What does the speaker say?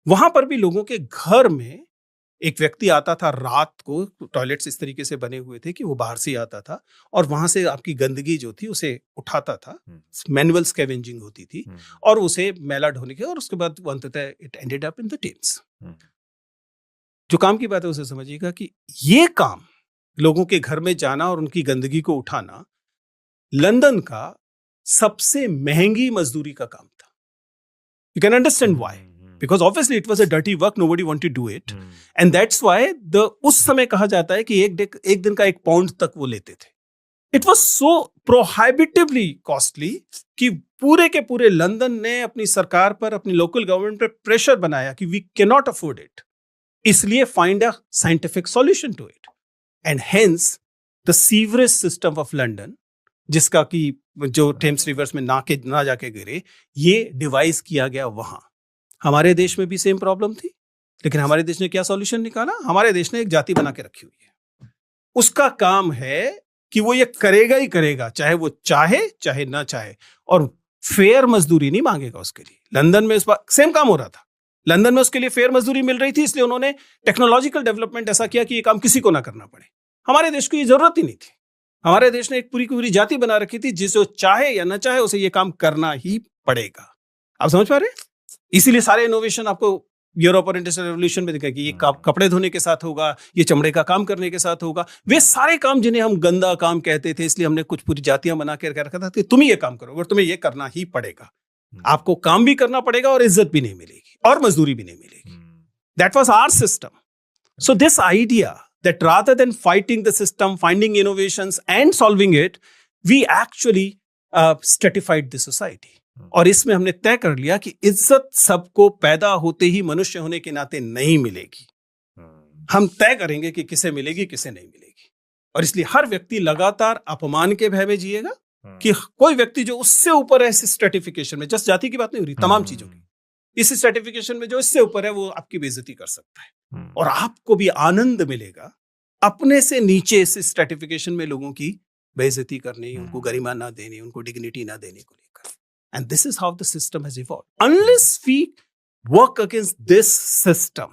वहां पर भी लोगों के घर में एक व्यक्ति आता था रात को, टॉयलेट्स इस तरीके से बने हुए थे कि वो बाहर से ही आता था और वहां से आपकी गंदगी जो थी उसे उठाता था, मैनुअल स्कैवेंजिंग होती थी और उसे मैला ढोने के, और उसके बाद वो अंततः it ended up in the Thames. जो काम की बात है उसे समझिएगा कि ये काम, लोगों के घर में जाना और उनकी गंदगी को उठाना, लंदन का सबसे महंगी मजदूरी का काम था। You can understand why, because obviously it was a dirty work, nobody wanted to do it, and that's why उस समय कहा जाता है कि एक दिन का 1 पाउंड तक वो लेते थे। It was so prohibitively costly कि पूरे के पूरे लंदन ने अपनी सरकार पर, अपनी लोकल गवर्नमेंट पर प्रेशर बनाया कि we cannot afford it, इसलिए find a scientific solution to it, and hence the sewerage system of London, जिसका कि जो टेम्स रिवर्स में ना जाके गिरे, ये डिवाइस किया गया वहां। हमारे देश में भी सेम प्रॉब्लम थी, लेकिन हमारे देश ने क्या सॉल्यूशन निकाला? हमारे देश ने एक जाति बना के रखी हुई है, उसका काम है कि वो ये करेगा ही करेगा, चाहे वो चाहे ना चाहे, और फेयर मजदूरी नहीं मांगेगा उसके लिए। लंदन में इस बार सेम काम हो रहा था, लंदन में उसके लिए फेयर मजदूरी मिल रही थी, इसलिए उन्होंने टेक्नोलॉजिकल डेवलपमेंट ऐसा किया कि ये काम किसी को ना करना पड़े। हमारे देश को ये जरूरत ही नहीं थी, हमारे देश ने एक पूरी पूरी जाति बना रखी थी, जिसे चाहे या ना चाहे उसे ये काम करना ही पड़ेगा। आप समझ पा रहे हैं? इसीलिए सारे इनोवेशन आपको यूरोप और इंडस्ट्रियल रेवोल्यूशन में दिखा कि ये कपड़े धोने के साथ होगा, ये चमड़े का काम करने के साथ होगा, वे सारे काम जिन्हें हम गंदा काम कहते थे, इसलिए हमने कुछ पूरी जातियां बना के रखा था कि तुम ये काम करो और तुम्हें ये करना ही पड़ेगा। आपको काम भी करना पड़ेगा और इज्जत भी नहीं मिलेगी और मजदूरी भी नहीं मिलेगी। That was our system. So this idea that rather than fighting the system, finding innovations and solving it, we actually stratified the society. और इसमें हमने तय कर लिया कि इज्जत सबको पैदा होते ही मनुष्य होने के नाते नहीं मिलेगी। हम तय करेंगे कि किसे मिलेगी, किसे नहीं मिलेगी। और इसलिए हर व्यक्ति लगातार अपमान के भय में जिएगा कि कोई व्यक्ति जो उससे ऊपर है इस स्ट्रेटिफिकेशन में, जस्ट जाति की बात नहीं हो रही, तमाम चीजों की, इस स्ट्रेटिफिकेशन में जो इससे ऊपर है वो आपकी बेइज्जती कर सकता है। और आपको भी आनंद मिलेगा अपने से नीचे इस स्ट्रेटिफिकेशन में लोगों की बेइज्जती करने, उनको गरिमा ना देने, उनको डिग्निटी ना देने को लेकर। And this is how the system has evolved. Unless we work against this system,